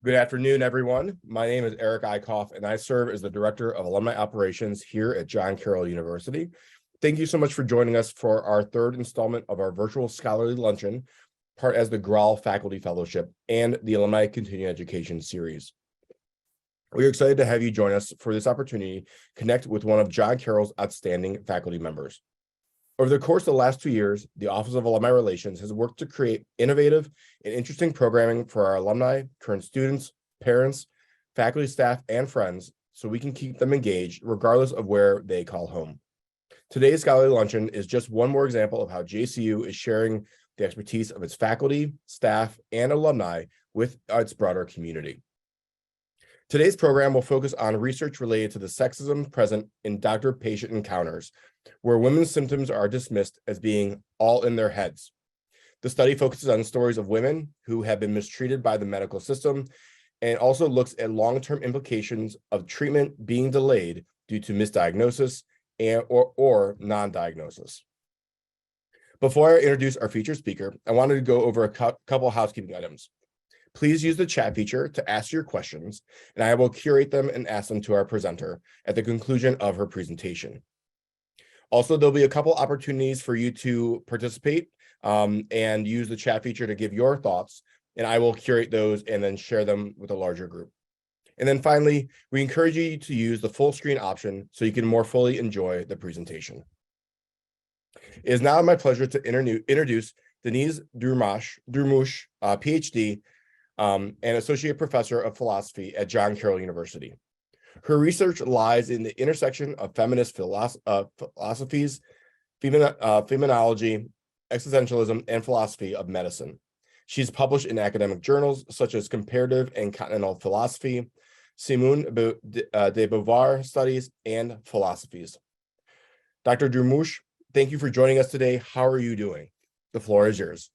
Good afternoon, everyone. My name is Eric Eickhoff, and I serve as the Director of Alumni Operations here at John Carroll University. Thank you so much for joining us for our third installment of our virtual scholarly luncheon, part as the Grahl Faculty Fellowship and the Alumni Continuing Education series. We are excited to have you join us for this opportunity to connect with one of John Carroll's outstanding faculty members. Over the course of the last 2 years, the Office of Alumni Relations has worked to create innovative and interesting programming for our alumni, current students, parents, faculty, staff, and friends, so we can keep them engaged regardless of where they call home. Today's scholarly luncheon is just one more example of how JCU is sharing the expertise of its faculty, staff, and alumni with its broader community. Today's program will focus on research related to the sexism present in doctor-patient encounters, where women's symptoms are dismissed as being all in their heads. The study focuses on stories of women who have been mistreated by the medical system and also looks at long-term implications of treatment being delayed due to misdiagnosis or non-diagnosis. Before I introduce our featured speaker, I wanted to go over a couple housekeeping items. Please use the chat feature to ask your questions, and I will curate them and ask them to our presenter at the conclusion of her presentation. Also, there'll be a couple opportunities for you to participate and use the chat feature to give your thoughts, and I will curate those and then share them with a larger group. And then finally, we encourage you to use the full screen option so you can more fully enjoy the presentation. It is now my pleasure to introduce Deniz Durmus, PhD, and Associate Professor of Philosophy at John Carroll University. Her research lies in the intersection of feminist philosophies, feminology, existentialism, and philosophy of medicine. She's published in academic journals such as Comparative and Continental Philosophy, Simone de Beauvoir Studies, and Philosophies. Dr. Durmus, thank you for joining us today. How are you doing? The floor is yours.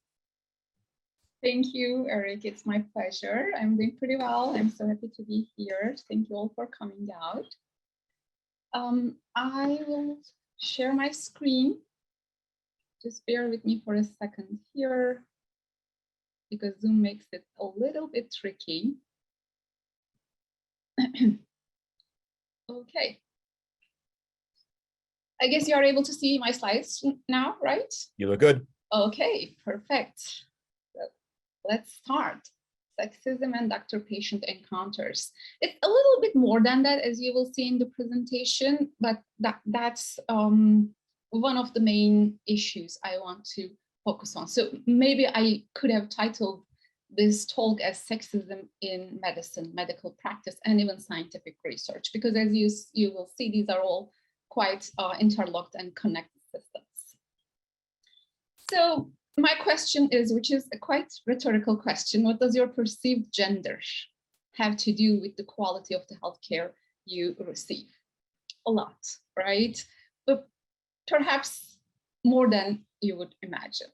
Thank you, Eric. It's my pleasure. I'm doing pretty well. I'm so happy to be here. Thank you all for coming out. I will share my screen. Just bear with me for a second here, because Zoom makes it a little bit tricky. Okay. I guess you are able to see my slides now, right? You look good. Okay, perfect. Let's start. Sexism and doctor-patient encounters. It's a little bit more than that, as you will see in the presentation, but that's one of the main issues I want to focus on. So maybe I could have titled this talk as Sexism in Medicine, Medical Practice, and even Scientific Research, because as you will see, these are all quite interlocked and connected systems. So my question is, which is a quite rhetorical question, what does your perceived gender have to do with the quality of the healthcare you receive? A lot, right? But perhaps more than you would imagine.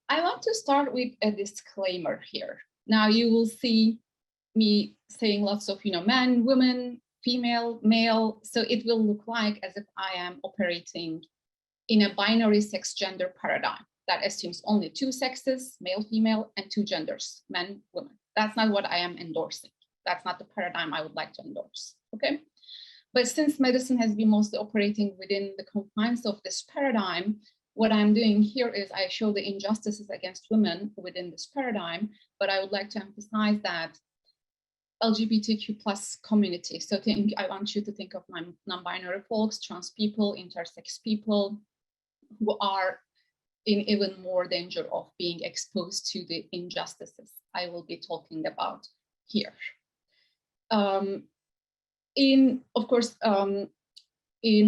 I want to start with a disclaimer here. Now you will see me saying lots of, men, women, female, male. So it will look like as if I am operating in a binary sex gender paradigm that assumes only two sexes, male, female, and two genders, men, women. That's not what I am endorsing. That's not the paradigm I would like to endorse, okay? But since medicine has been mostly operating within the confines of this paradigm, what I'm doing here is I show the injustices against women within this paradigm, but I would like to emphasize that LGBTQ plus community. So I want you to think of non-binary folks, trans people, intersex people who are in even more danger of being exposed to the injustices I will be talking about here. In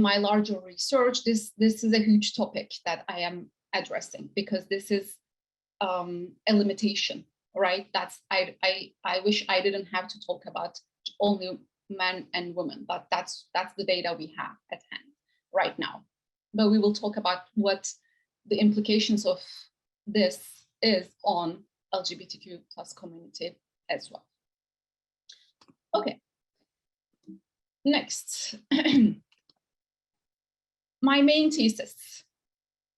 my larger research, this is a huge topic that I am addressing, because this is a limitation, right? I wish I didn't have to talk about only men and women, but that's the data we have at hand right now. But we will talk about what the implications of this is on LGBTQ plus community as well. Okay, next. My main thesis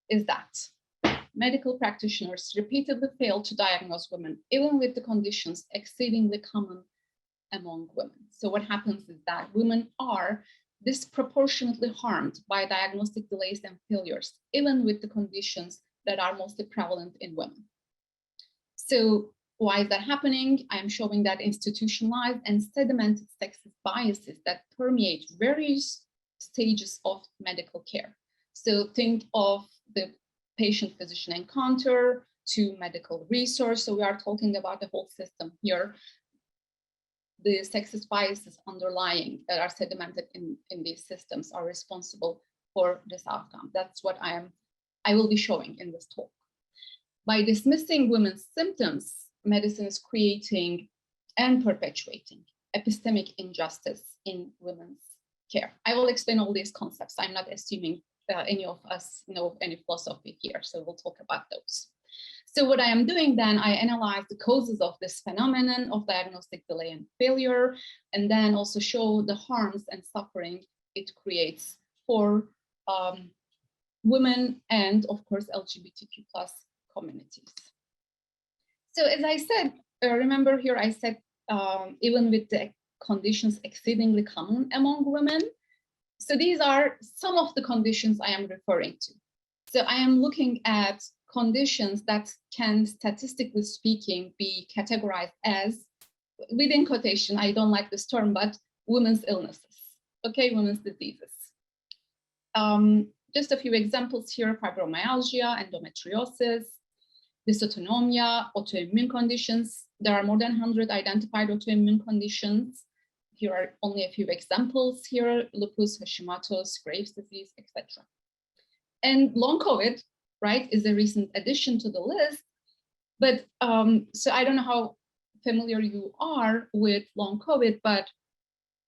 is that medical practitioners repeatedly fail to diagnose women, even with the conditions exceedingly common among women. So what happens is that women are disproportionately harmed by diagnostic delays and failures, even with the conditions that are mostly prevalent in women. So why is that happening? I'm showing that institutionalized and sedimented sexist biases that permeate various stages of medical care. So think of the patient-physician encounter to medical resource. So we are talking about the whole system here. The sexist biases underlying that are sedimented in these systems are responsible for this outcome. That's what I will be showing in this talk. By dismissing women's symptoms, medicine is creating and perpetuating epistemic injustice in women's care. I will explain all these concepts. I'm not assuming any of us know any philosophy here, so we'll talk about those. So what I am doing then, I analyze the causes of this phenomenon of diagnostic delay and failure, and then also show the harms and suffering it creates for women and, of course, LGBTQ+ communities. So as I said, remember here I said, even with the conditions exceedingly common among women, so these are some of the conditions I am referring to. So I am looking at conditions that can, statistically speaking, be categorized as, within quotation, I don't like this term, but women's illnesses, okay, women's diseases. Just a few examples here: fibromyalgia, endometriosis, dysautonomia, autoimmune conditions. There are more than 100 identified autoimmune conditions. Here are only a few examples here: lupus, Hashimoto's, Graves' disease, etc. And long COVID, right, is a recent addition to the list. But so I don't know how familiar you are with long COVID, but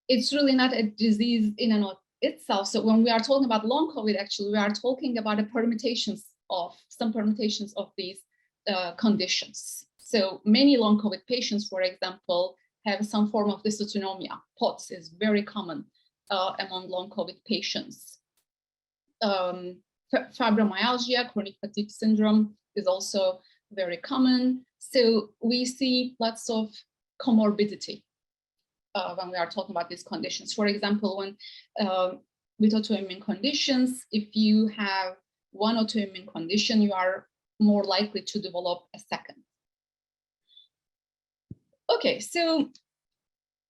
it's really not a disease in and of itself. So when we are talking about long COVID, actually, we are talking about some permutations of these conditions. So many long COVID patients, for example, have some form of dysautonomia. POTS is very common among long COVID patients. Fibromyalgia, chronic fatigue syndrome, is also very common. So we see lots of comorbidity when we are talking about these conditions. For example, when with autoimmune conditions, if you have one autoimmune condition, you are more likely to develop a second. Okay, so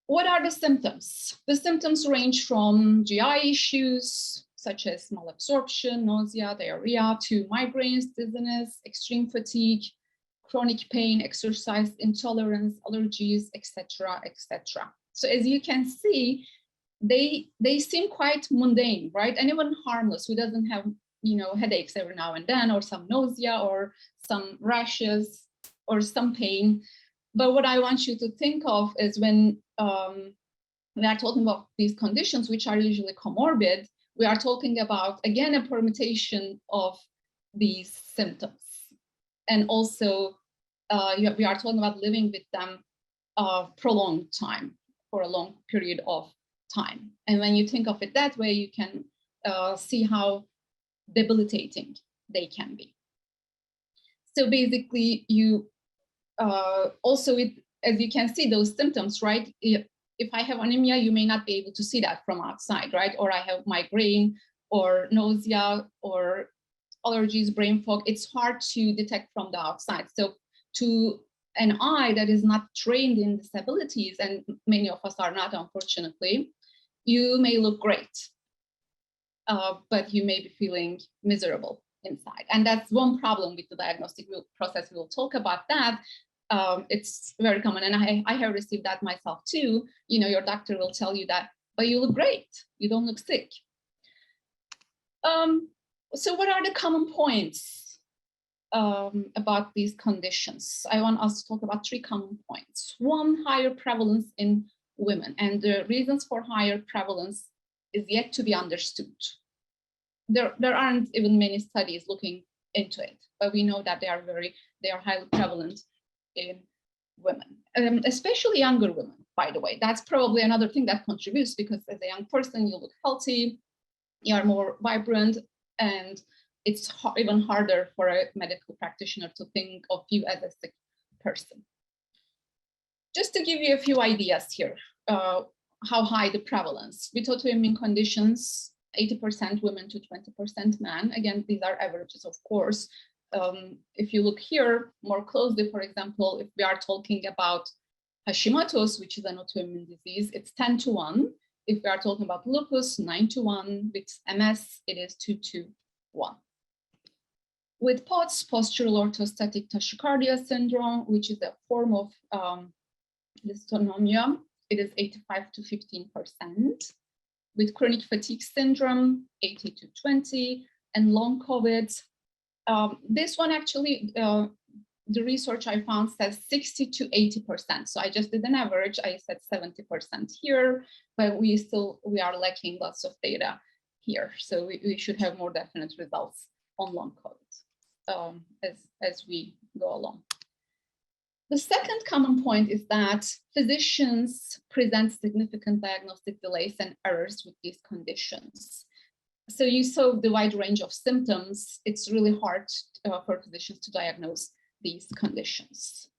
what are the symptoms? The symptoms range from GI issues, such as malabsorption, nausea, diarrhea, to migraines, dizziness, extreme fatigue, chronic pain, exercise intolerance, allergies, etc., etc. So as you can see, they seem quite mundane, right? And even harmless, who doesn't have, headaches every now and then, or some nausea, or some rashes, or some pain. But what I want you to think of is when we are talking about these conditions, which are usually comorbid, we are talking about, again, a permutation of these symptoms. And also, we are talking about living with them prolonged time, for a long period of time. And when you think of it that way, you can see how debilitating they can be. So basically, you also, as you can see, those symptoms, right? If I have anemia, you may not be able to see that from outside, right? Or I have migraine, or nausea, or allergies, brain fog. It's hard to detect from the outside. So to an eye that is not trained in disabilities, and many of us are not, unfortunately, you may look great, but you may be feeling miserable inside. And that's one problem with the diagnostic process. We'll talk about that. It's very common, and I have received that myself too. Your doctor will tell you that, but you look great, you don't look sick. So what are the common points about these conditions? I want us to talk about 3 common points. 1, higher prevalence in women, and the reasons for higher prevalence is yet to be understood. There aren't even many studies looking into it, but we know that they are highly prevalent in women, especially younger women, by the way. That's probably another thing that contributes, because as a young person, you look healthy, you are more vibrant, and it's even harder for a medical practitioner to think of you as a sick person. Just to give you a few ideas here, how high the prevalence. With autoimmune conditions, 80% women to 20% men. Again, these are averages, of course. If you look here more closely, for example, if we are talking about Hashimoto's, which is an autoimmune disease, it's 10-1. If we are talking about lupus, 9-1. With MS, it is 2-1. With POTS, postural orthostatic tachycardia syndrome, which is a form of dystonia, it is 85 to 15%. With chronic fatigue syndrome, 80 to 20, and long COVID. This one actually, the research I found says 60 to 80%. So I just did an average. I said 70% here, but we are lacking lots of data here. So we should have more definite results on long COVID as we go along. The second common point is that physicians present significant diagnostic delays and errors with these conditions. So you saw the wide range of symptoms. It's really hard for physicians to diagnose these conditions.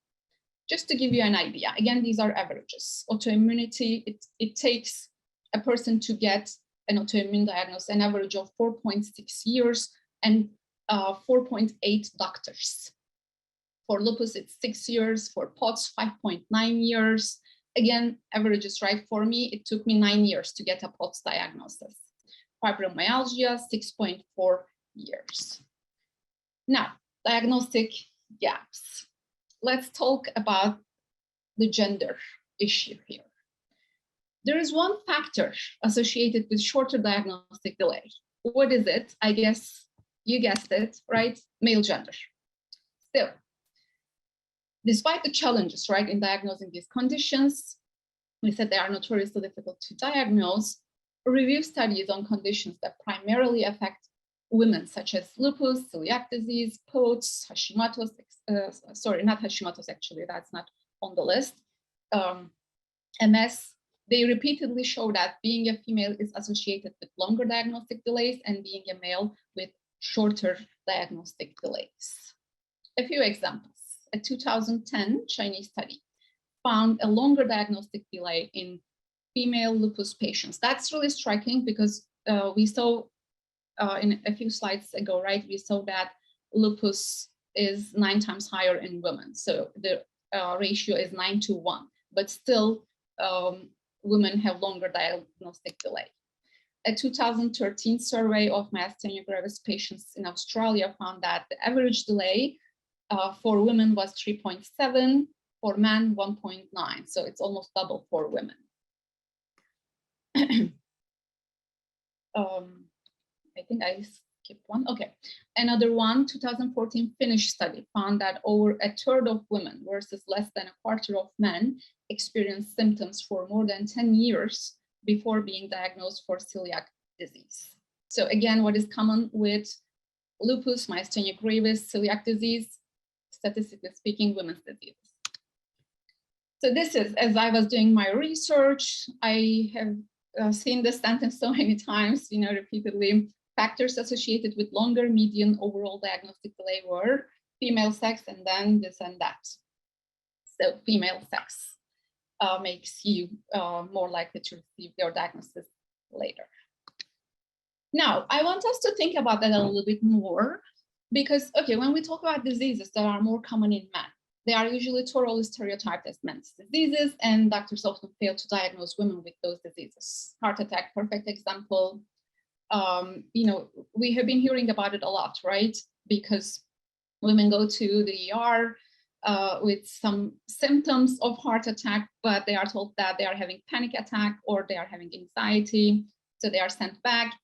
Just to give you an idea, again, these are averages. Autoimmunity, it takes a person to get an autoimmune diagnosis, an average of 4.6 years and 4.8 doctors. For lupus, it's 6 years. For POTS, 5.9 years. Again, averages, right? For me, it took me 9 years to get a POTS diagnosis. Fibromyalgia, 6.4 years. Now, diagnostic gaps. Let's talk about the gender issue here. There is one factor associated with shorter diagnostic delay. What is it? I guess you guessed it, right? Male gender. Still, despite the challenges, right, in diagnosing these conditions, we said they are notoriously difficult to diagnose. Review studies on conditions that primarily affect women, such as lupus, celiac disease, POTS, Hashimoto's, sorry, not Hashimoto's, actually, that's not on the list, MS, they repeatedly show that being a female is associated with longer diagnostic delays and being a male with shorter diagnostic delays. A few examples. A 2010 Chinese study found a longer diagnostic delay in female lupus patients. That's really striking because we saw in a few slides ago, right? We saw that lupus is 9 times higher in women. So the ratio is 9-1, but still women have longer diagnostic delay. A 2013 survey of myasthenia gravis patients in Australia found that the average delay for women was 3.7, for men 1.9. So it's almost double for women. I think I skipped one. Okay. Another one, 2014 Finnish study found that over a third of women versus less than a quarter of men experienced symptoms for more than 10 years before being diagnosed for celiac disease. So again, what is common with lupus, myasthenia gravis, celiac disease, statistically speaking, women's disease. So this is, as I was doing my research, I have seen this sentence so many times, repeatedly. Factors associated with longer median overall diagnostic delay were female sex and then this and that. So female sex makes you more likely to receive your diagnosis later. Now, I want us to think about that a little bit more because, okay, when we talk about diseases that are more common in men, they are usually thoroughly stereotyped as men's diseases, and doctors often fail to diagnose women with those diseases. Heart attack, perfect example. We have been hearing about it a lot, right? Because women go to the ER with some symptoms of heart attack, but they are told that they are having panic attack or they are having anxiety, so they are sent back.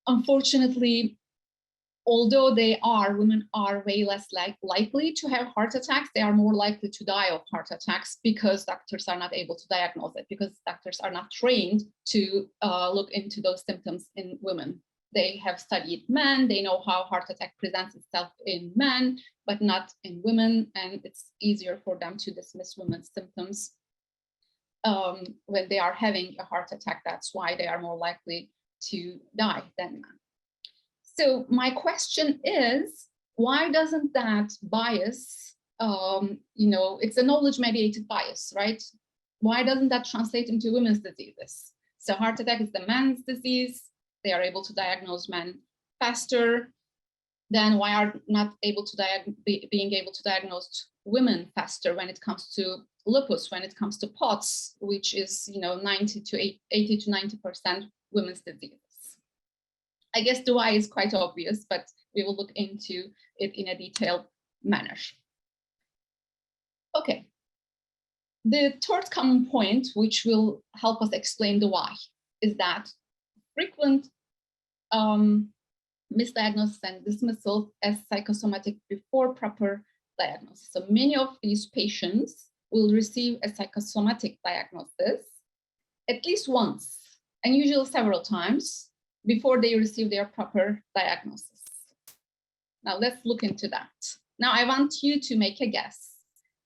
Unfortunately, although women are way less likely to have heart attacks, they are more likely to die of heart attacks because doctors are not able to diagnose it, because doctors are not trained to look into those symptoms in women. They have studied men, they know how heart attack presents itself in men, but not in women, and it's easier for them to dismiss women's symptoms when they are having a heart attack. That's why they are more likely to die than men. So my question is, why doesn't that bias, it's a knowledge-mediated bias, right? why doesn't that translate into women's diseases? So heart attack is the man's disease. They are able to diagnose men faster. Then why are not able to being able to diagnose women faster when it comes to lupus, when it comes to POTS, which is 80 to 90% women's diseases? I guess the why is quite obvious, but we will look into it in a detailed manner. Okay. The third common point, which will help us explain the why, is that frequent misdiagnosis and dismissal as psychosomatic before proper diagnosis. So many of these patients will receive a psychosomatic diagnosis at least once, and usually several times, before they receive their proper diagnosis. Now let's look into that. Now I want you to make a guess.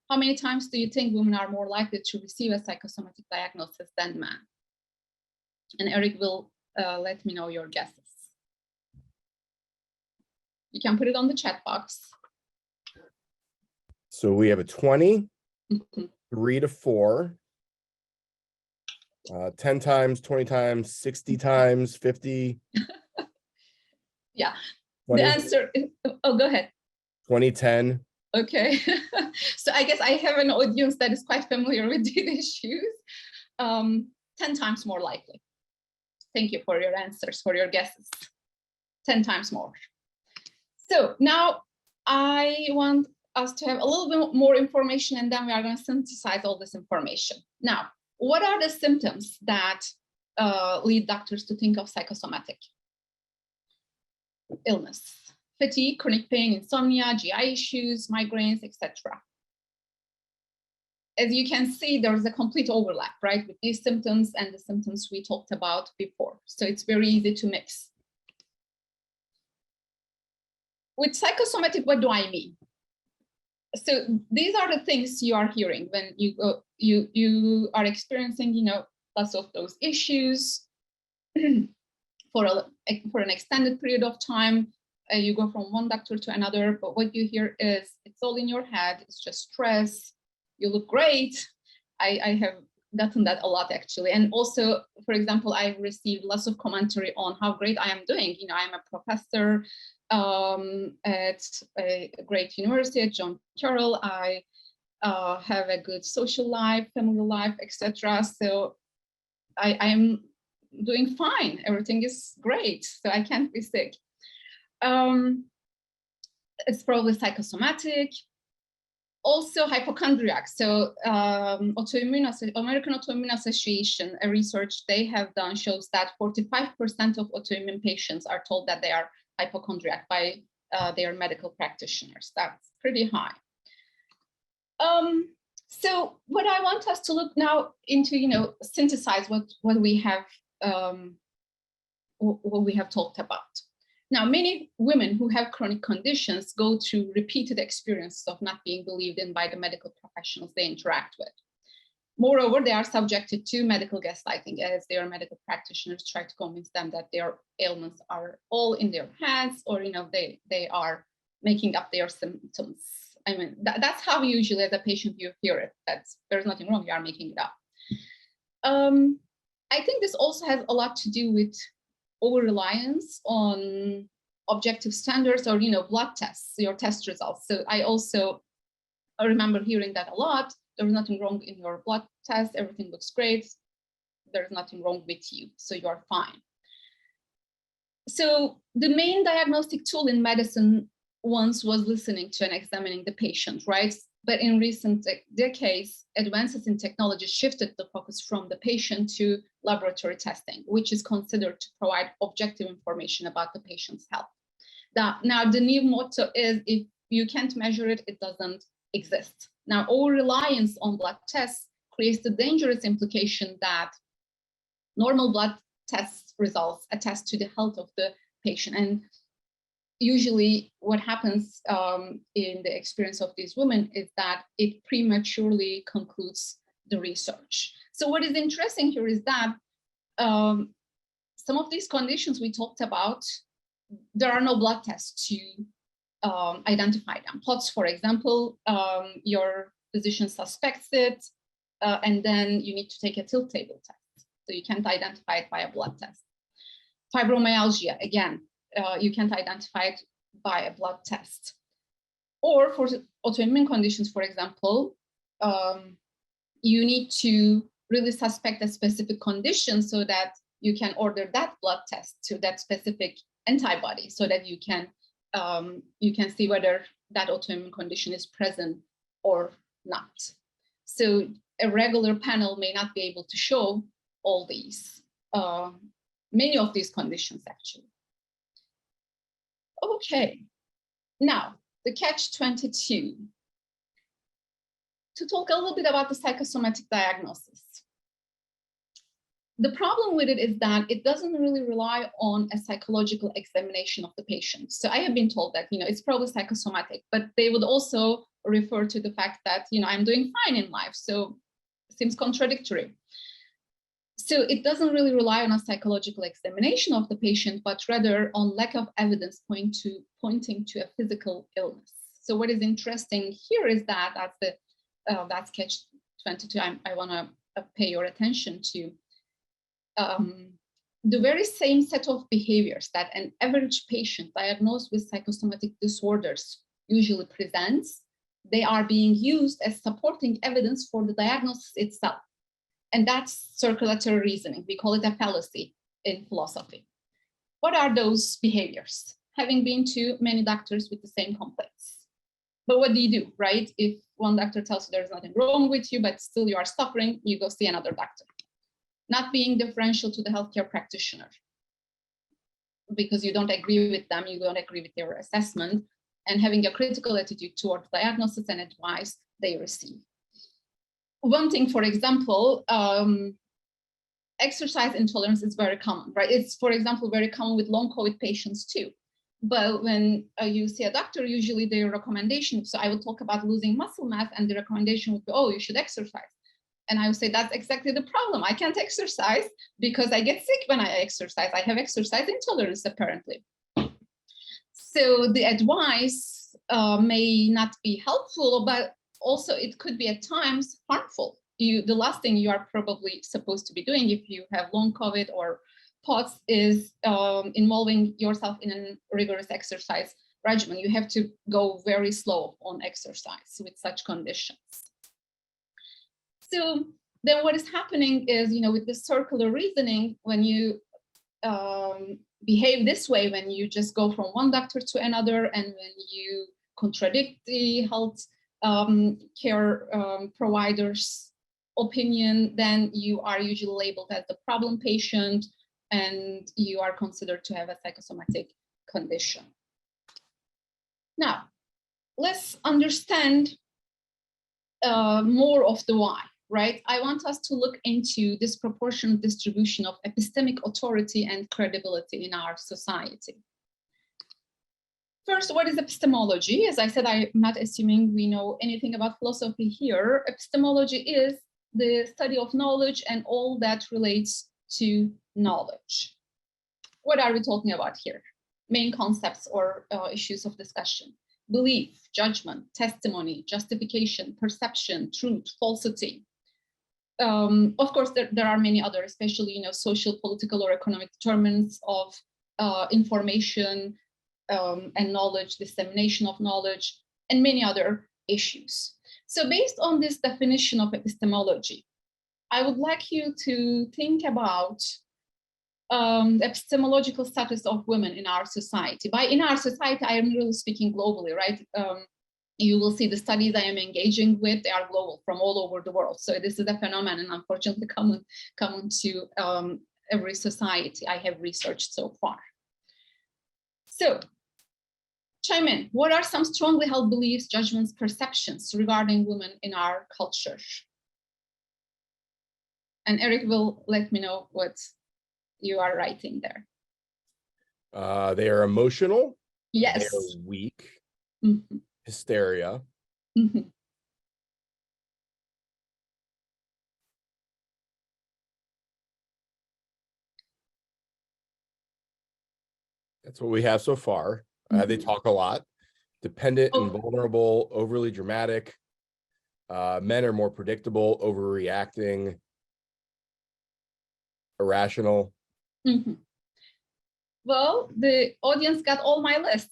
How many times do you think women are more likely to receive a psychosomatic diagnosis than men? And Eric will let me know your guesses. You can put it on the chat box. So we have a 20, 3 to 4, 10 times, 20 times, 60 times, 50. Yeah, 20, the answer is, oh, go ahead. 2010. Okay, so I guess I have an audience that is quite familiar with these issues. 10 times more likely. Thank you for your answers, for your guesses. 10 times more. So now I want us to have a little bit more information, and then we are going to synthesize all this information. Now, what are the symptoms that lead doctors to think of psychosomatic illness? Fatigue, chronic pain, insomnia, GI issues, migraines, etc. As you can see, there's a complete overlap, right, with these symptoms and the symptoms we talked about before. So it's very easy to mix. With psychosomatic, what do I mean? So these are the things you are hearing when you are experiencing, lots of those issues for an extended period of time. You go from one doctor to another, but what you hear is it's all in your head. It's just stress. You look great. I have gotten that a lot, actually. And also, for example, I've received lots of commentary on how great I am doing. I'm a professor at a great university at John Carroll. I have a good social life, family life, etc. So I am doing fine. Everything is great. So I can't be sick. It's psychosomatic. Also hypochondriac. So American Autoimmune Association, a research they have done shows that 45% of autoimmune patients are told that they are hypochondriac by their medical practitioners. That's pretty high. So what I want us to look now into, synthesize what we have talked about. Now, many women who have chronic conditions go through repeated experiences of not being believed in by the medical professionals they interact with. Moreover, they are subjected to medical gaslighting as their medical practitioners try to convince them that their ailments are all in their heads, or they are making up their symptoms. I mean, that's how usually as a patient you hear it. There's nothing wrong, you are making it up. I think this also has a lot to do with over-reliance on objective standards or blood tests, your test results. So I remember hearing that a lot. There's nothing wrong in your blood test, everything looks great, there's nothing wrong with you, so you're fine. So the main diagnostic tool in medicine once was listening to and examining the patient, right? But in recent decades, advances in technology shifted the focus from the patient to laboratory testing, which is considered to provide objective information about the patient's health. Now, the new motto is, if you can't measure it, it doesn't exist. Now, over-reliance on blood tests creates the dangerous implication that normal blood test results attest to the health of the patient. And usually what happens in the experience of these women is that it prematurely concludes the research. So what is interesting here is that some of these conditions we talked about, there are no blood tests to identify them. POTS, for example, your physician suspects it, and then you need to take a tilt table test. So you can't identify it by a blood test. Fibromyalgia, again, you can't identify it by a blood test. Or for autoimmune conditions, for example, you need to really suspect a specific condition so that you can order that blood test to that specific antibody, so that you can see whether that autoimmune condition is present or not. So a regular panel may not be able to show all these, many of these conditions actually. Okay, now the catch-22. To talk a little bit about the psychosomatic diagnosis. The problem with it is that it doesn't really rely on a psychological examination of the patient. So I have been told that, it's probably psychosomatic, but they would also refer to the fact that, I'm doing fine in life. So it seems contradictory. So it doesn't really rely on a psychological examination of the patient, but rather on lack of evidence pointing to a physical illness. So what is interesting here is that that's catch-22 I want to pay your attention to. The very same set of behaviors that an average patient diagnosed with psychosomatic disorders usually presents, they are being used as supporting evidence for the diagnosis itself. And that's circulatory reasoning. We call it a fallacy in philosophy. What are those behaviors? Having been to many doctors with the same complaints. But what do, right? If one doctor tells you there's nothing wrong with you, but still you are suffering, you go see another doctor. Not being differential to the healthcare practitioner because you don't agree with them, you don't agree with their assessment, and having a critical attitude toward diagnosis and advice they receive. One thing, for example, exercise intolerance is very common, right? It's, for example, very common with long COVID patients too. But when you see a doctor, usually their recommendation, so I will talk about losing muscle mass and the recommendation would be, oh, you should exercise. And I would say that's exactly the problem. I can't exercise because I get sick when I exercise. I have exercise intolerance, apparently. So the advice may not be helpful, but also it could be at times harmful. The last thing you are probably supposed to be doing if you have long COVID or POTS is involving yourself in a rigorous exercise regimen. You have to go very slow on exercise with such conditions. So then what is happening is, with this circular reasoning, when you behave this way, when you just go from one doctor to another, and when you contradict the health care provider's opinion, then you are usually labeled as the problem patient, and you are considered to have a psychosomatic condition. Now, let's understand more of the why, right? I want us to look into disproportionate distribution of epistemic authority and credibility in our society. First, what is epistemology? As I said, I'm not assuming we know anything about philosophy here. Epistemology is the study of knowledge and all that relates to knowledge. What are we talking about here? Main concepts or issues of discussion: belief, judgment, testimony, justification, perception, truth, falsity. Of course, there are many other, especially social, political, or economic determinants of information and knowledge, dissemination of knowledge, and many other issues. So based on this definition of epistemology, I would like you to think about the epistemological status of women in our society. By in our society, I am really speaking globally, right? You will see the studies I am engaging with, they are global from all over the world. So this is a phenomenon, unfortunately, common to every society I have researched so far. So chime in. What are some strongly held beliefs, judgments, perceptions regarding women in our culture? And Eric will let me know what you are writing there. They are emotional. Yes. They are weak. Mm-hmm. Hysteria. Mm-hmm. That's what we have so far. Mm-hmm. They talk a lot. Dependent and vulnerable, overly dramatic, Men are more predictable, overreacting, irrational. Mhm. Well, the audience got all my list.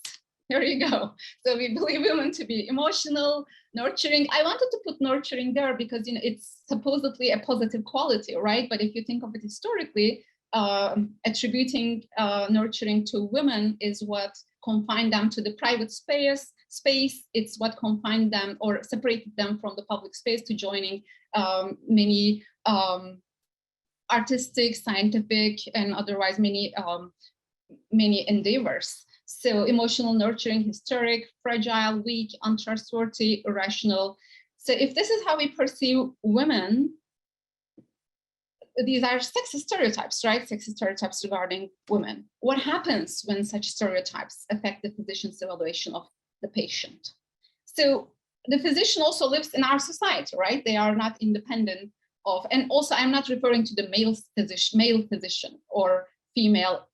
There you go. So we believe women to be emotional, nurturing. I wanted to put nurturing there because it's supposedly a positive quality, right? But if you think of it historically, attributing nurturing to women is what confined them to the private space. It's what confined them or separated them from the public space to joining many artistic, scientific, and otherwise many endeavors. So emotional, nurturing, hysteric, fragile, weak, untrustworthy, irrational. So if this is how we perceive women, these are sexist stereotypes, right? Sexist stereotypes regarding women. What happens when such stereotypes affect the physician's evaluation of the patient? So the physician also lives in our society, right? They are not independent of, and also I'm not referring to the male physician or female,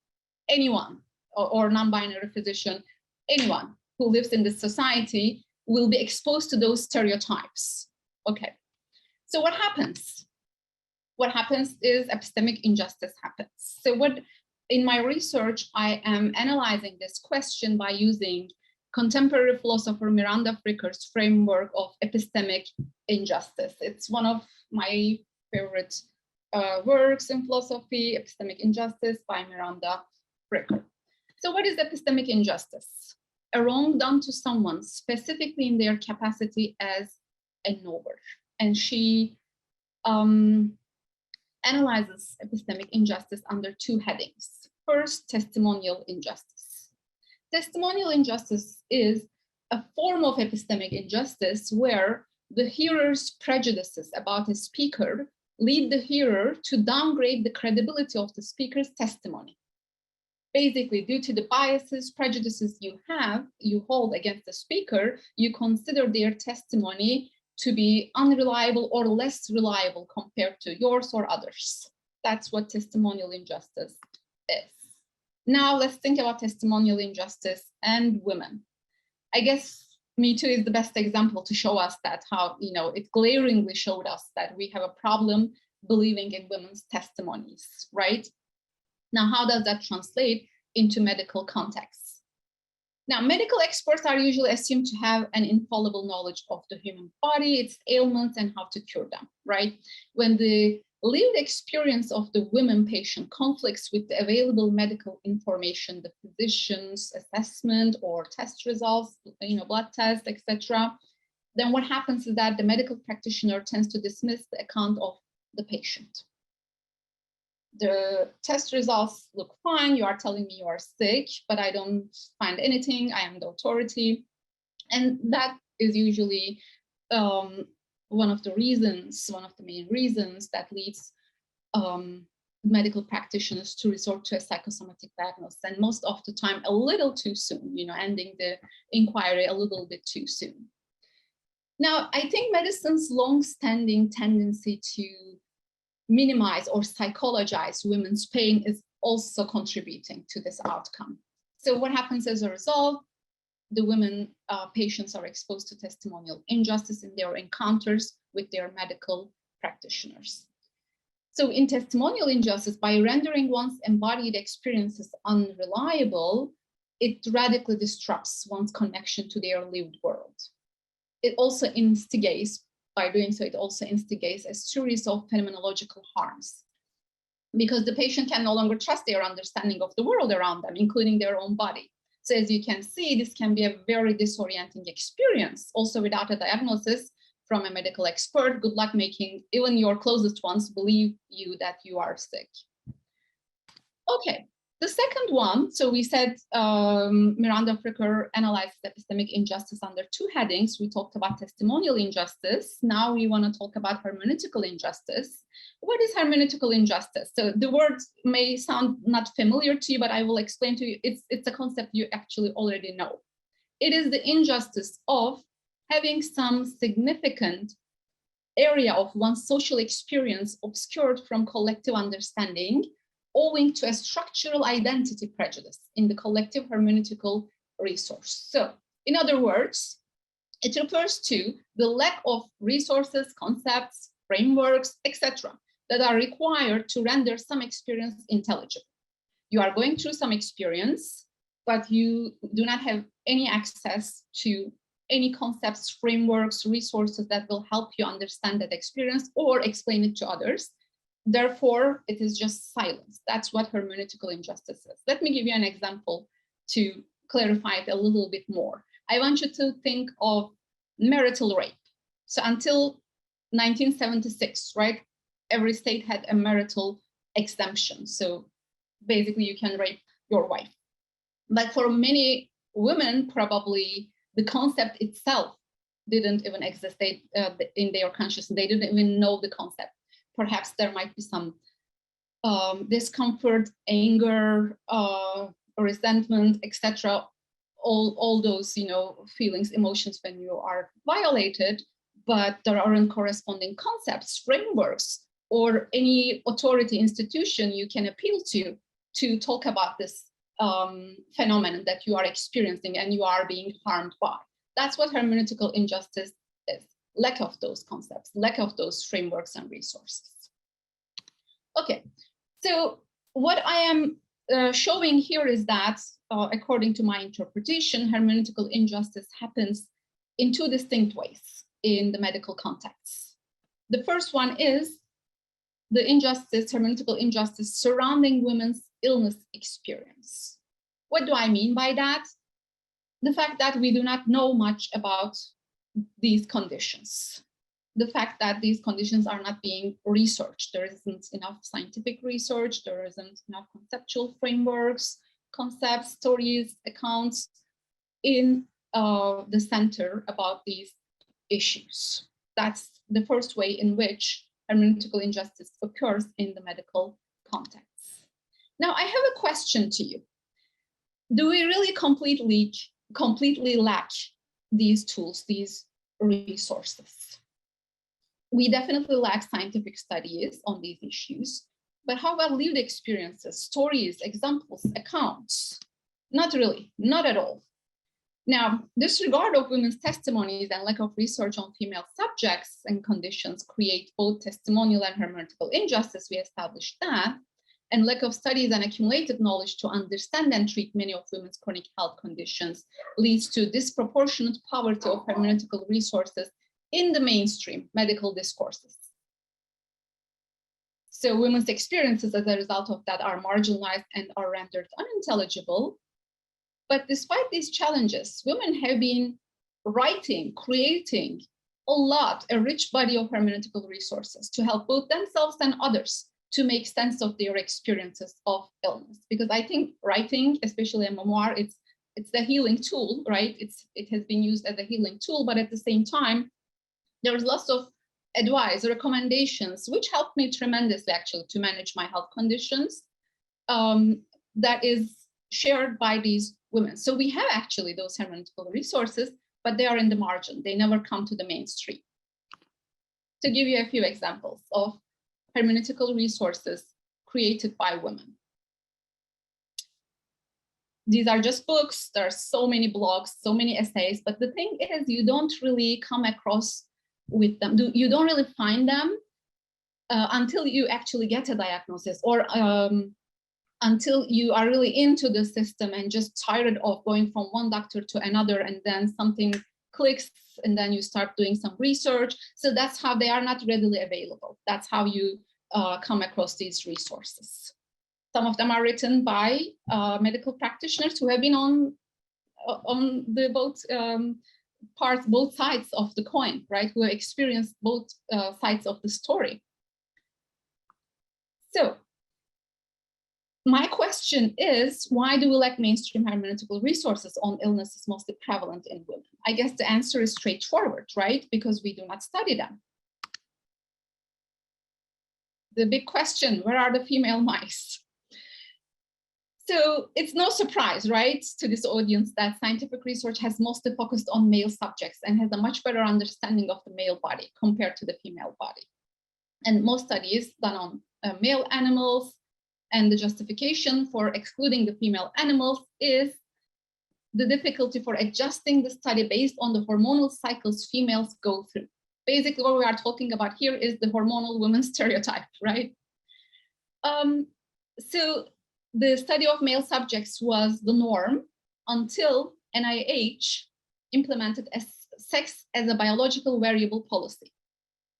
anyone, or non-binary physician, anyone who lives in this society will be exposed to those stereotypes. Okay, so what happens? What happens is epistemic injustice happens. So in my research, I am analyzing this question by using contemporary philosopher Miranda Fricker's framework of epistemic injustice. It's one of my favorite works in philosophy, Epistemic Injustice by Miranda Fricker. So what is epistemic injustice? A wrong done to someone specifically in their capacity as a knower. And she analyzes epistemic injustice under two headings. First, testimonial injustice. Testimonial injustice is a form of epistemic injustice where the hearer's prejudices about a speaker lead the hearer to downgrade the credibility of the speaker's testimony. Basically, due to the biases, prejudices you hold against the speaker, you consider their testimony to be unreliable or less reliable compared to yours or others. That's what testimonial injustice is. Now let's think about testimonial injustice and women. I guess Me Too is the best example to show us that how, it glaringly showed us that we have a problem believing in women's testimonies, right? Now, how does that translate into medical contexts? Now, medical experts are usually assumed to have an infallible knowledge of the human body, its ailments, and how to cure them, right? When the lived experience of the women patient conflicts with the available medical information, the physician's assessment or test results, blood tests, etc., then what happens is that the medical practitioner tends to dismiss the account of the patient. The test results look fine. You are telling me you are sick, but I don't find anything. I am the authority. And that is usually one of the main reasons that leads medical practitioners to resort to a psychosomatic diagnosis. And most of the time, a little too soon, ending the inquiry a little bit too soon. Now, I think medicine's long-standing tendency to minimize or psychologize women's pain is also contributing to this outcome. So what happens as a result? The women patients are exposed to testimonial injustice in their encounters with their medical practitioners. So in testimonial injustice, by rendering one's embodied experiences unreliable, it radically disrupts one's connection to their lived world. It also instigates a series of phenomenological harms because the patient can no longer trust their understanding of the world around them, including their own body. So as you can see, this can be a very disorienting experience. Also, without a diagnosis from a medical expert, good luck making even your closest ones believe you that you are sick. Okay. The second one, so we said Miranda Fricker analyzes epistemic injustice under two headings. We talked about testimonial injustice. Now we want to talk about hermeneutical injustice. What is hermeneutical injustice? So the word may sound not familiar to you, but I will explain to you. It's a concept you actually already know. It is the injustice of having some significant area of one's social experience obscured from collective understanding, owing to a structural identity prejudice in the collective hermeneutical resource. So, in other words, It refers to the lack of resources, concepts, frameworks, etc., that are required to render some experience intelligible. You are going through some experience, but you do not have any access to any concepts, frameworks, resources that will help you understand that experience or explain it to others. Therefore, it is just silence. That's what hermeneutical injustice is. Let me give you an example to clarify it a little bit more. I want you to think of marital rape. So until 1976, right, every state had a marital exemption. So basically you can rape your wife. But for many women, probably the concept itself didn't even exist in their consciousness. They didn't even know the concept. Perhaps there might be some discomfort, anger, resentment, etc. All those, feelings, emotions when you are violated, but there aren't corresponding concepts, frameworks, or any authority institution you can appeal to talk about this phenomenon that you are experiencing and you are being harmed by. That's what hermeneutical injustice is. Lack of those concepts, lack of those frameworks and resources. Okay, so what I am showing here is that, according to my interpretation, hermeneutical injustice happens in two distinct ways in the medical context. The first one is the injustice, hermeneutical injustice surrounding women's illness experience. What do I mean by that? The fact that we do not know much about these conditions. The fact that these conditions are not being researched. There isn't enough scientific research, there isn't enough conceptual frameworks, concepts, stories, accounts in the center about these issues. That's the first way in which hermeneutical injustice occurs in the medical context. Now, I have a question to you. Do we really completely lack these tools, these resources? We definitely lack scientific studies on these issues, but how about lived experiences, stories, examples, accounts? Not really, not at all. Now, disregard of women's testimonies and lack of research on female subjects and conditions create both testimonial and hermeneutical injustice, we established that, and lack of studies and accumulated knowledge to understand and treat many of women's chronic health conditions leads to disproportionate poverty of hermeneutical resources in the mainstream medical discourses. So women's experiences as a result of that are marginalized and are rendered unintelligible. But despite these challenges, women have been writing, creating a rich body of hermeneutical resources to help both themselves and others to make sense of their experiences of illness. Because I think writing, especially a memoir, it's the healing tool, right? It has been used as a healing tool, but at the same time, there's lots of advice, recommendations, which helped me tremendously actually to manage my health conditions, that is shared by these women. So we have actually those hermeneutical resources, but they are in the margin. They never come to the mainstream. To give you a few examples of hermeneutical resources created by women. These are just books. There are so many blogs, so many essays, but the thing is you don't really come across with them. You don't really find them until you actually get a diagnosis or until you are really into the system and just tired of going from one doctor to another, and then something clicks and then you start doing some research. So that's how they are not readily available. That's how you come across these resources. Some of them are written by medical practitioners who have been on the both sides of the coin, right? Who have experienced both sides of the story. So my question is, why do we lack mainstream hermeneutical resources on illnesses mostly prevalent in women? I guess the answer is straightforward, right? Because we do not study them. The big question, where are the female mice? So it's no surprise, right, to this audience that scientific research has mostly focused on male subjects and has a much better understanding of the male body compared to the female body. And most studies done on male animals, and the justification for excluding the female animals is the difficulty for adjusting the study based on the hormonal cycles females go through. Basically, what we are talking about here is the hormonal woman stereotype, right? So the study of male subjects was the norm until NIH implemented sex as a biological variable policy.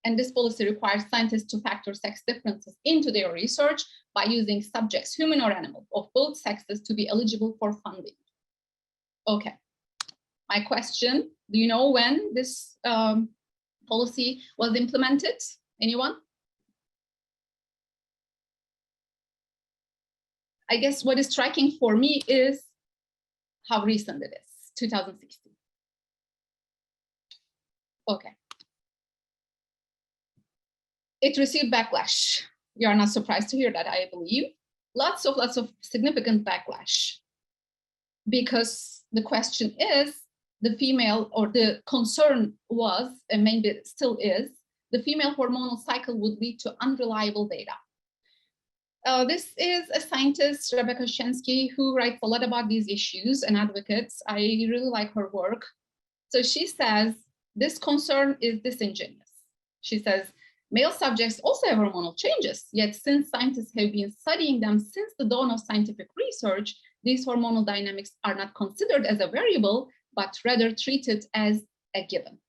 And this policy requires scientists to factor sex differences into their research by using subjects, human or animal, of both sexes to be eligible for funding. Okay, my question, do you know when this policy was implemented? Anyone? I guess what is striking for me is how recent it is, 2016. Okay. It received backlash. You are not surprised to hear that, I believe. Lots of significant backlash. Because the question is, the female, or the concern was, and maybe still is, the female hormonal cycle would lead to unreliable data. This is a scientist, Rebecca Shensky, who writes a lot about these issues and advocates. I really like her work. So she says, this concern is disingenuous. She says, male subjects also have hormonal changes, yet since scientists have been studying them since the dawn of scientific research, these hormonal dynamics are not considered as a variable, but rather treated as a given.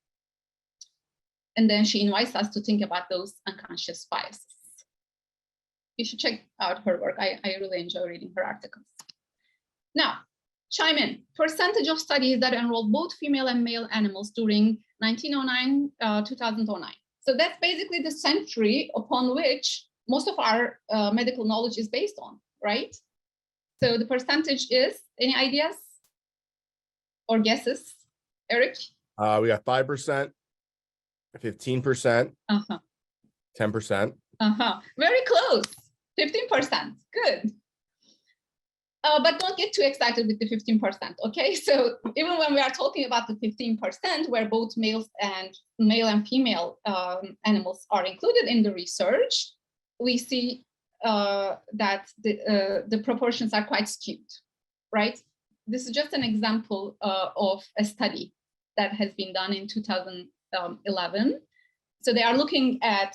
And then she invites us to think about those unconscious biases. You should check out her work. I really enjoy reading her articles. Now, chime in. Percentage of studies that enrolled both female and male animals during 1909, 2009. So that's basically the century upon which most of our medical knowledge is based on, right? So the percentage is, any ideas or guesses? Eric? We got 5%, 15%, 10%. Very close. 15%. Good. But don't get too excited with the 15%, okay? So even when we are talking about the 15%, where both male and female animals are included in the research, we see that the proportions are quite skewed, right? This is just an example of a study that has been done in 2011. So they are looking at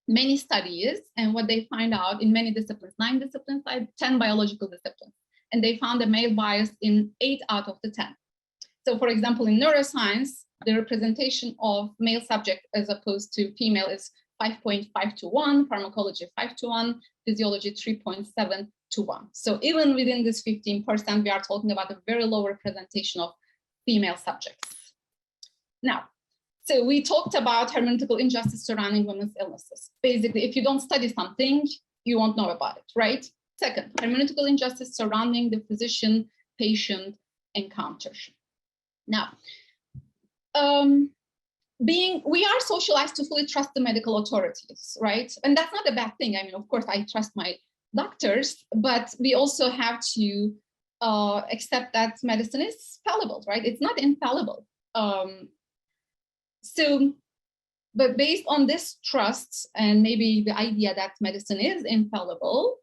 many studies, and what they find out in many disciplines, 9 disciplines, 10 biological disciplines, and they found a male bias in 8 out of the 10. So for example, in neuroscience, the representation of male subject as opposed to female is 5.5 to 1, pharmacology 5 to 1, physiology 3.7 to 1. So even within this 15%, we are talking about a very low representation of female subjects. Now, so we talked about hermeneutical injustice surrounding women's illnesses. Basically, if you don't study something, you won't know about it, right? Second, hermeneutical injustice surrounding the physician-patient encounter. Now, we are socialized to fully trust the medical authorities, right? And that's not a bad thing. I mean, of course, I trust my doctors, but we also have to accept that medicine is fallible, right? It's not infallible. But based on this trust and maybe the idea that medicine is infallible,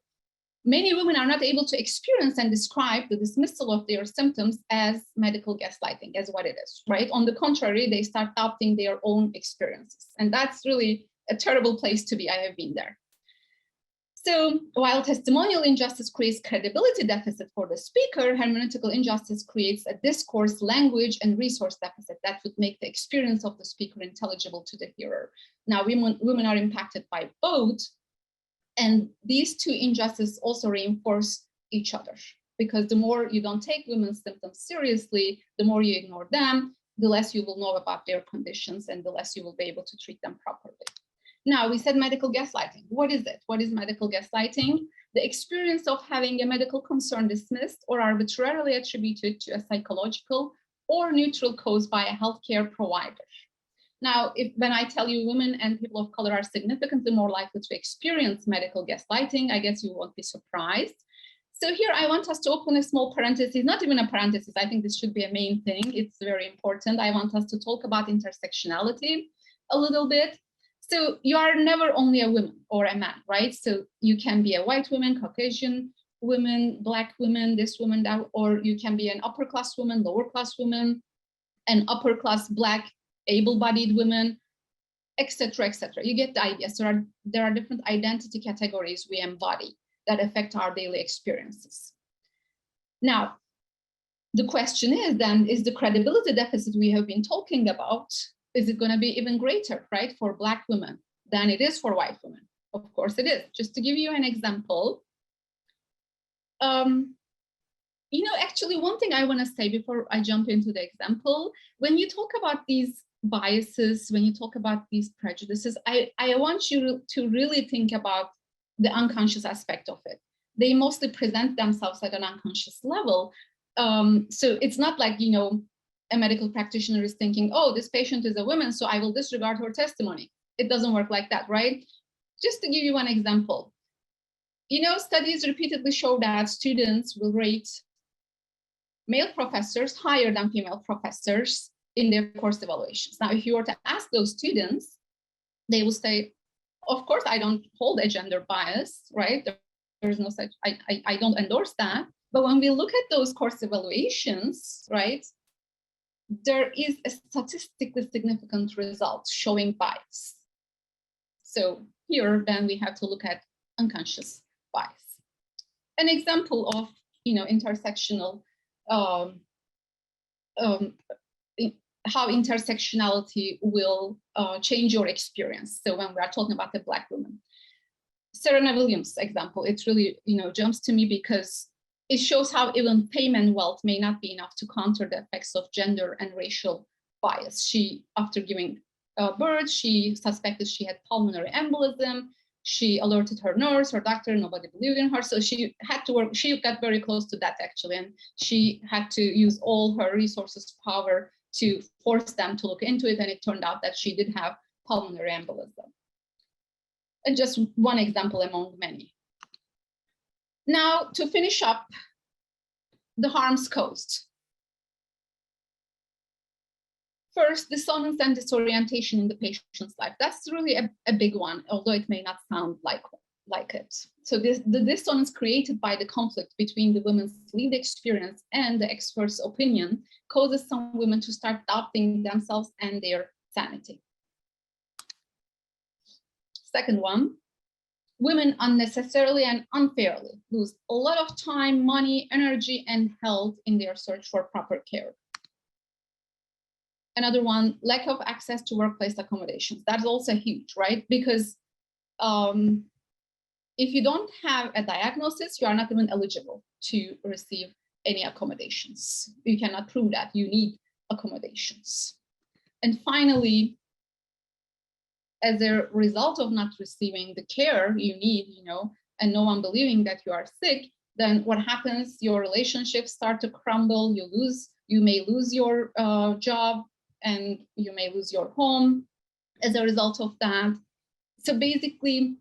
many women are not able to experience and describe the dismissal of their symptoms as medical gaslighting, as what it is, right? On the contrary, they start doubting their own experiences. And that's really a terrible place to be. I have been there. So while testimonial injustice creates credibility deficit for the speaker, hermeneutical injustice creates a discourse, language, and resource deficit that would make the experience of the speaker intelligible to the hearer. Now, women are impacted by both, and these two injustices also reinforce each other, because the more you don't take women's symptoms seriously, the more you ignore them, the less you will know about their conditions, and the less you will be able to treat them properly. Now, we said medical gaslighting. What is it? What is medical gaslighting? The experience of having a medical concern dismissed or arbitrarily attributed to a psychological or neutral cause by a healthcare provider. Now, when I tell you women and people of color are significantly more likely to experience medical gaslighting, I guess you won't be surprised. So here I want us to open a small parenthesis, not even a parenthesis. I think this should be a main thing. It's very important. I want us to talk about intersectionality a little bit. So you are never only a woman or a man, right? So you can be a white woman, Caucasian, women, Black women, this woman, that, or you can be an upper class woman, lower class woman, an upper class Black able-bodied women, etc., etc. You get the idea. So there are different identity categories we embody that affect our daily experiences. Now, the question is then, is the credibility deficit we have been talking about, is it going to be even greater, right, for Black women than it is for white women? Of course it is. Just to give you an example, actually one thing I want to say before I jump into the example, when you talk about these biases, when you talk about these prejudices, I want you to really think about the unconscious aspect of it. They mostly present themselves at an unconscious level. So it's not like, a medical practitioner is thinking, oh, this patient is a woman, so I will disregard her testimony. It doesn't work like that, right? Just to give you one example, studies repeatedly show that students will rate male professors higher than female professors in their course evaluations. Now, if you were to ask those students, they will say, of course, I don't hold a gender bias, right? There's no such, I don't endorse that. But when we look at those course evaluations, right, there is a statistically significant result showing bias. So here, then we have to look at unconscious bias. An example of, intersectional, how intersectionality will change your experience. So when we are talking about the Black woman, Serena Williams' example, it really, jumps to me because it shows how even fame and wealth may not be enough to counter the effects of gender and racial bias. She, after giving birth, she suspected she had pulmonary embolism. She alerted her nurse, her doctor, nobody believed in her. So she had to work, she got very close to that actually. And she had to use all her resources, power to force them to look into it. And it turned out that she did have pulmonary embolism. And just one example among many. Now, to finish up, the harms caused. First, dissonance and disorientation in the patient's life. That's really a big one, although it may not sound like it. So the dissonance created by the conflict between the women's lived experience and the expert's opinion causes some women to start doubting themselves and their sanity. Second one, women unnecessarily and unfairly lose a lot of time, money, energy, and health in their search for proper care. Another one, lack of access to workplace accommodations. That's also huge, right? Because if you don't have a diagnosis, you are not even eligible to receive any accommodations. You cannot prove that you need accommodations. And finally, as a result of not receiving the care you need, and no one believing that you are sick, then what happens? Your relationships start to crumble. You may lose your job, and you may lose your home as a result of that. So basically,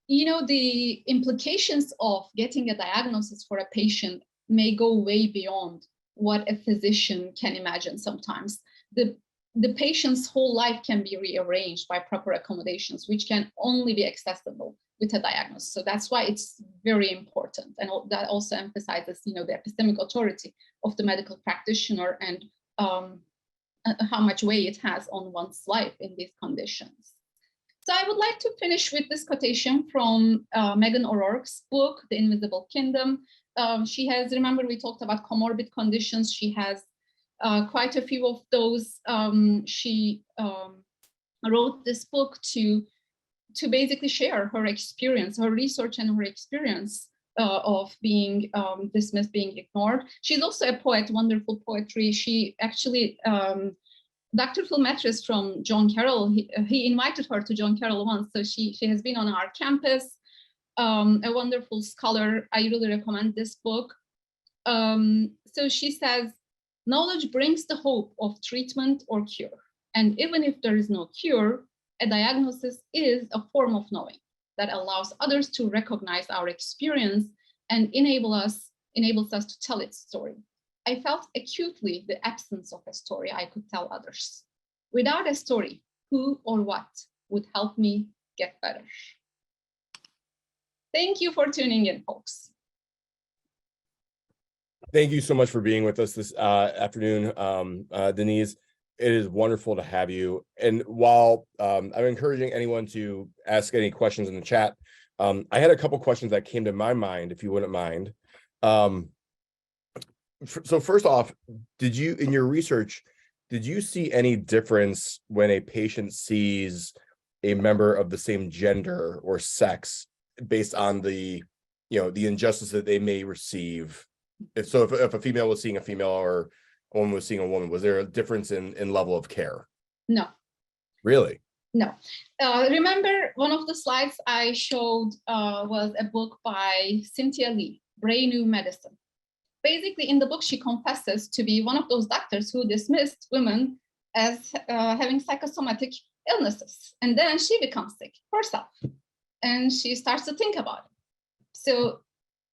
the implications of getting a diagnosis for a patient may go way beyond what a physician can imagine sometimes. The patient's whole life can be rearranged by proper accommodations, which can only be accessible with a diagnosis. So that's why it's very important. And that also emphasizes, the epistemic authority of the medical practitioner and how much weight it has on one's life in these conditions. So I would like to finish with this quotation from Megan O'Rourke's book, The Invisible Kingdom. She has, remember we talked about comorbid conditions. She has quite a few of those. She wrote this book to basically share her experience, her research and her experience of being dismissed, being ignored. She's also a poet, wonderful poetry. She actually, Dr. Phil Matris from John Carroll, he invited her to John Carroll once. So she has been on our campus, a wonderful scholar. I really recommend this book. So she says, knowledge brings the hope of treatment or cure. And even if there is no cure, a diagnosis is a form of knowing that allows others to recognize our experience and enables us to tell its story. I felt acutely the absence of a story I could tell others. Without a story, who or what would help me get better? Thank you for tuning in, folks. Thank you so much for being with us this afternoon, Deniz. It is wonderful to have you. And while I'm encouraging anyone to ask any questions in the chat, I had a couple questions that came to my mind, if you wouldn't mind. So first off, in your research, did you see any difference when a patient sees a member of the same gender or sex based on the injustice that they may receive? If a female was seeing a female or a woman was seeing a woman, was there a difference in level of care? No. Really? No. Remember, one of the slides I showed was a book by Cynthia Lee, Brain New Medicine. Basically, in the book, she confesses to be one of those doctors who dismissed women as having psychosomatic illnesses. And then she becomes sick herself. And she starts to think about it. So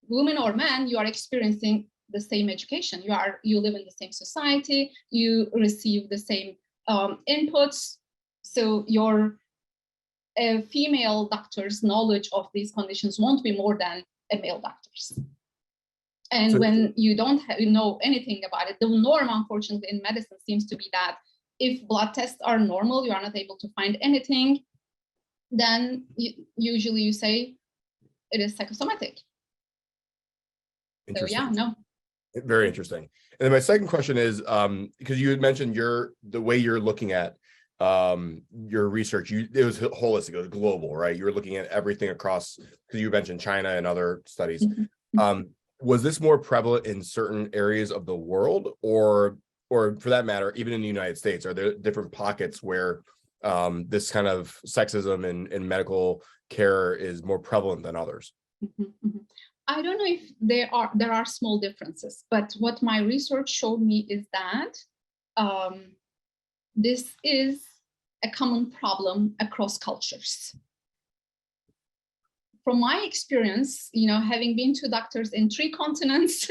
woman or man, you are experiencing the same education. You live in the same society. You receive the same inputs. So your female doctor's knowledge of these conditions won't be more than a male doctor's. And so, when you don't know anything about it, the norm, unfortunately, in medicine seems to be that if blood tests are normal, you are not able to find anything, then usually you say it is psychosomatic. So yeah, no. Very interesting. And then my second question is, because you had mentioned the way you're looking at your research, it was holistic, it was global, right? You were looking at everything across, because you mentioned China and other studies. Mm-hmm. Was this more prevalent in certain areas of the world, or for that matter, even in the United States? Are there different pockets where this kind of sexism in medical care is more prevalent than others? Mm-hmm, mm-hmm. I don't know if there are small differences, but what my research showed me is that this is a common problem across cultures. From my experience, having been to doctors in 3 continents,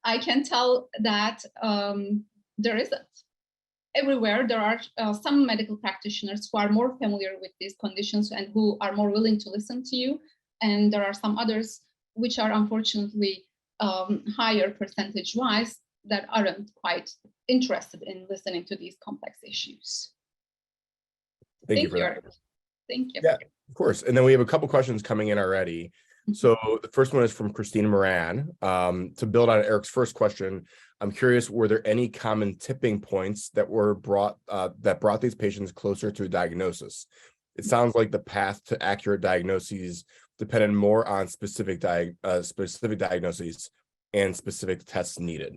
I can tell that there isn't. Everywhere, there are some medical practitioners who are more familiar with these conditions and who are more willing to listen to you. And there are some others which are unfortunately higher percentage-wise that aren't quite interested in listening to these complex issues. Thank you for that. Thank you. Yeah, of course. And then we have a couple questions coming in already. So the first one is from Christina Moran. To build on Eric's first question, I'm curious, were there any common tipping points that brought these patients closer to a diagnosis? It sounds like the path to accurate diagnoses depended more on specific diagnoses and specific tests needed.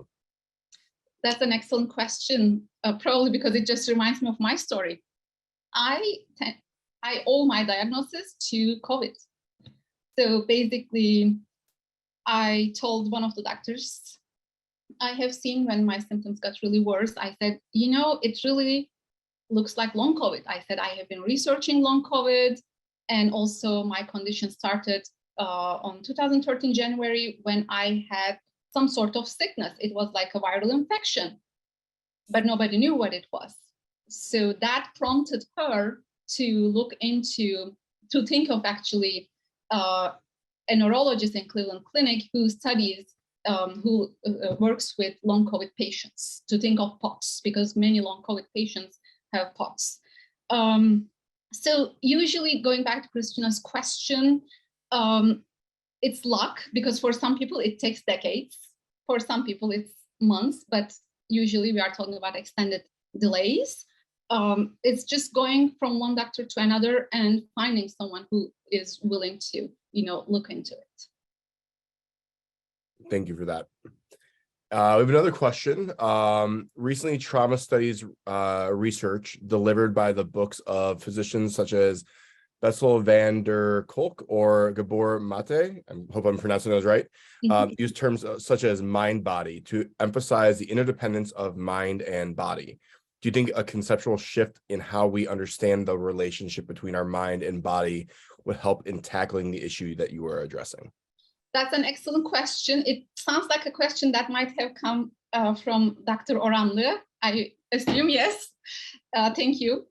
That's an excellent question, probably because it just reminds me of my story. I owe my diagnosis to COVID. So basically, I told one of the doctors I have seen when my symptoms got really worse, I said, it really looks like long COVID. I said, I have been researching long COVID, and also my condition started on 2013 January when I had some sort of sickness. It was like a viral infection, but nobody knew what it was. So that prompted her to think of actually a neurologist in Cleveland Clinic who studies, who works with long COVID patients, to think of POTS, because many long COVID patients have POTS. So usually, going back to Christina's question, it's luck, because for some people it takes decades, for some people it's months, but usually we are talking about extended delays. It's just going from one doctor to another and finding someone who is willing to, look into it. Thank you for that. We have another question. Recently, trauma studies research delivered by the books of physicians such as Bessel van der Kolk or Gabor Mate, I hope I'm pronouncing those right, use terms such as mind-body to emphasize the interdependence of mind and body. Do you think a conceptual shift in how we understand the relationship between our mind and body would help in tackling the issue that you were addressing? That's an excellent question. It sounds like a question that might have come from Dr. Oranlı. I assume yes. Thank you,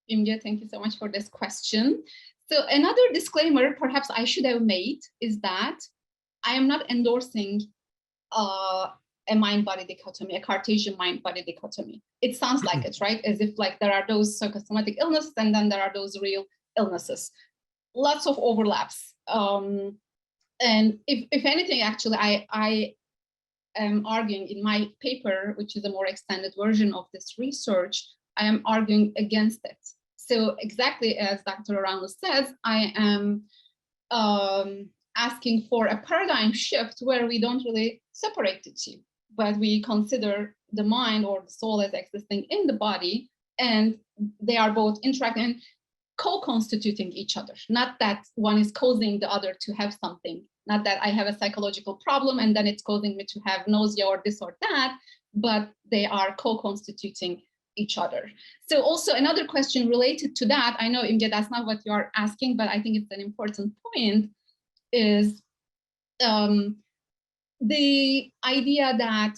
Imge. Thank you so much for this question. So another disclaimer perhaps I should have made is that I am not endorsing a mind-body dichotomy, a Cartesian mind-body dichotomy. It sounds like it, right? As if like there are those psychosomatic illnesses and then there are those real illnesses. Lots of overlaps. And if anything, actually, I am arguing in my paper, which is a more extended version of this research, I am arguing against it. So exactly as Dr. Aranlı says, I am asking for a paradigm shift where we don't really separate the two, but we consider the mind or the soul as existing in the body, and they are both interacting and co-constituting each other. Not that one is causing the other to have something, not that I have a psychological problem and then it's causing me to have nausea or this or that, but they are co-constituting each other. So also another question related to that, I know, Imge, that's not what you're asking, but I think it's an important point, is the idea that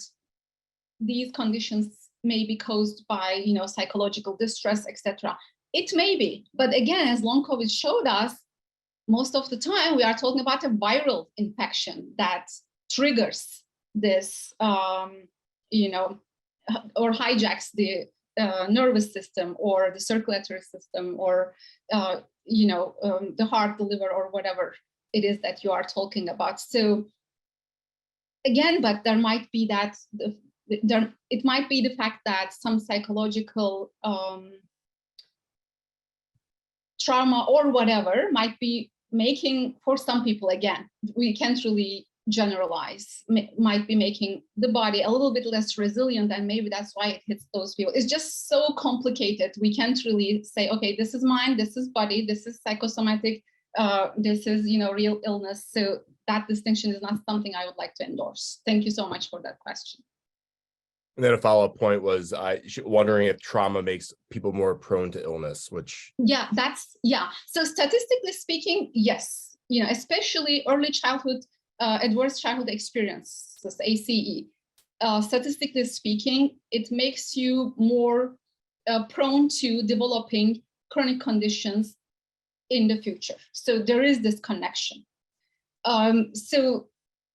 these conditions may be caused by, you know, psychological distress, etc. It may be, but again, as long COVID showed us, most of the time we are talking about a viral infection that triggers this, you know, or hijacks the nervous system or the circulatory system or, you know, the heart, the liver, or whatever it is that you are talking about. So again, but there might be that, it might be the fact that some psychological trauma or whatever might be making, for some people, again, we can't really generalize, might be making the body a little bit less resilient, and maybe that's why it hits those people. It's just so complicated. We can't really say, okay, this is mind, this is body, this is psychosomatic, this is, you know, real illness. So that distinction is not something I would like to endorse. Thank you so much for that question. And then a follow-up point was wondering if trauma makes people more prone to illness, which... Yeah, so statistically speaking, yes, you know, especially early childhood, adverse childhood experiences, ACE. Statistically speaking, it makes you more prone to developing chronic conditions in the future. So there is this connection. So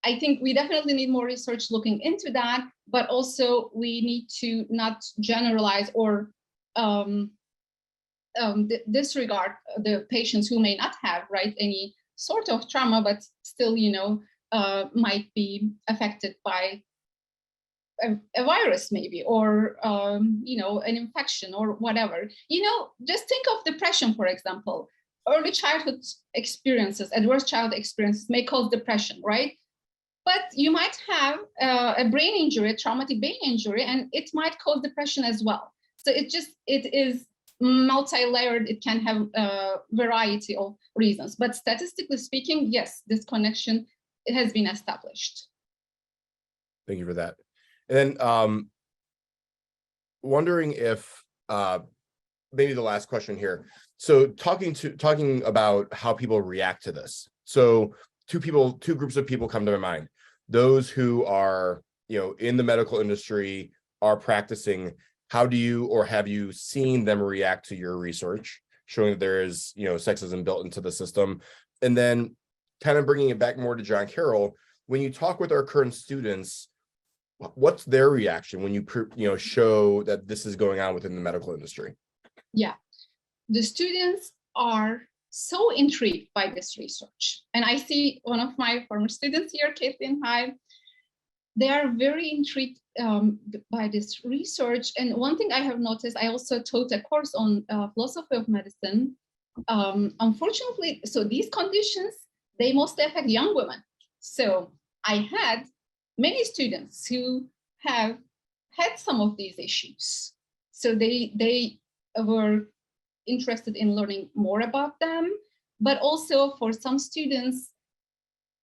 I think we definitely need more research looking into that, but also we need to not generalize or disregard the patients who may not have, right, any sort of trauma, but still, you know, might be affected by a virus maybe, or, you know, an infection or whatever. You know, just think of depression, for example. Early childhood experiences, adverse childhood experiences may cause depression, right? But you might have a brain injury, a traumatic brain injury, and it might cause depression as well. So it is multi-layered. It can have a variety of reasons. But statistically speaking, yes, this connection, it has been established. Thank you for that. And then wondering if maybe the last question here. So talking about how people react to this. So two groups of people come to my mind. Those who are, you know, in the medical industry, are practicing. How do you, or have you seen them react to your research showing that there is, you know, sexism built into the system? And then kind of bringing it back more to John Carroll, when you talk with our current students, what's their reaction when you know, show that this is going on within the medical industry? Yeah, the students are so intrigued by this research. And I see one of my former students here, Caitlin, hi. They are very intrigued by this research. And one thing I have noticed, I also taught a course on philosophy of medicine. Unfortunately, so these conditions, they mostly affect young women. So I had many students who have had some of these issues. So they were interested in learning more about them, but also for some students,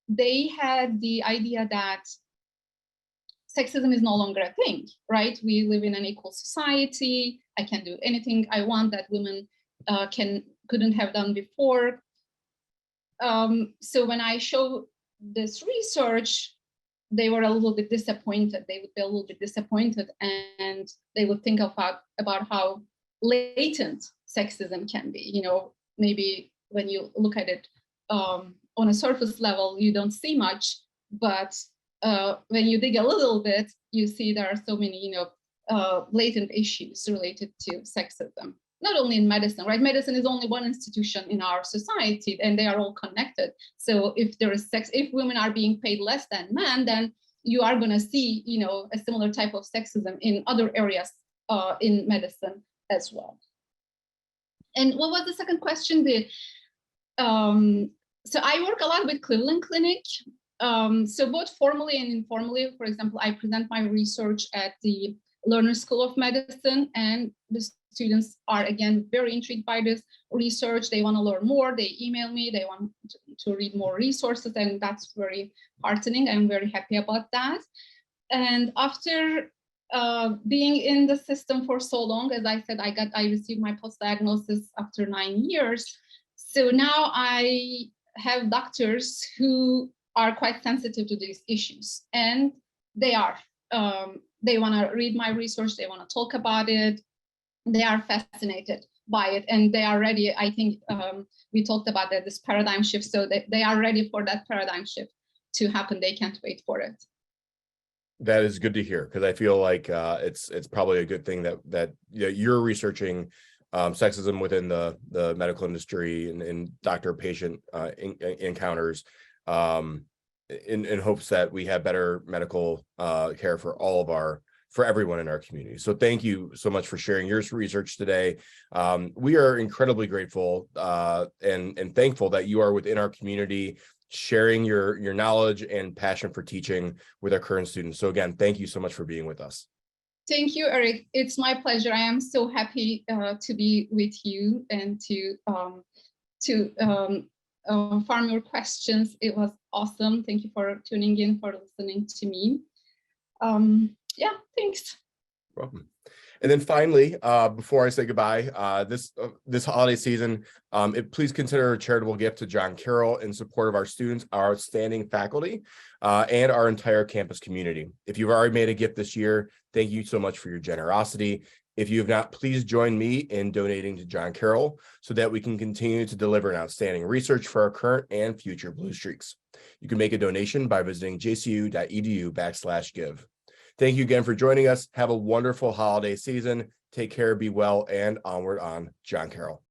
they had the idea that sexism is no longer a thing, right? We live in an equal society. I can do anything I want that women couldn't have done before. So when I show this research, they were a little bit disappointed. They would be a little bit disappointed, and they would think about how latent sexism can be. You know, maybe when you look at it on a surface level, you don't see much, but when you dig a little bit, you see there are so many, latent issues related to sexism. Not only in medicine, right? Medicine is only one institution in our society, and they are all connected. So if there is if women are being paid less than men, then you are going to see, a similar type of sexism in other areas in medicine as well. And what was the second question? So I work a lot with Cleveland Clinic. So both formally and informally, for example, I present my research at the Lerner School of Medicine, and the students are, again, very intrigued by this research. They want to learn more. They email me. They want to read more resources, and that's very heartening. I'm very happy about that. And after being in the system for so long, as I said, I received my post-diagnosis after 9 years. So now I have doctors who are quite sensitive to these issues, and they want to read my research. They want to talk about it. They are fascinated by it, and they are ready. I think we talked about that, this paradigm shift. So they are ready for that paradigm shift to happen. They can't wait for it. That is good to hear, because I feel like it's probably a good thing that you're researching sexism within the medical industry and doctor-patient encounters in hopes that we have better medical care for everyone in our community. So thank you so much for sharing your research today. We are incredibly grateful and thankful that you are within our community, sharing your knowledge and passion for teaching with our current students. So again, thank you so much for being with us. Thank you, Eric. It's my pleasure. I am so happy to be with you and to farm your questions. It was awesome. Thank you for tuning in, for listening to me. Yeah, thanks. Welcome. And then finally, before I say goodbye, this holiday season, please consider a charitable gift to John Carroll in support of our students, our outstanding faculty, and our entire campus community. If you've already made a gift this year, thank you so much for your generosity. If you have not, please join me in donating to John Carroll so that we can continue to deliver an outstanding research for our current and future Blue Streaks. You can make a donation by visiting jcu.edu/give. Thank you again for joining us. Have a wonderful holiday season. Take care, be well, and onward on John Carroll.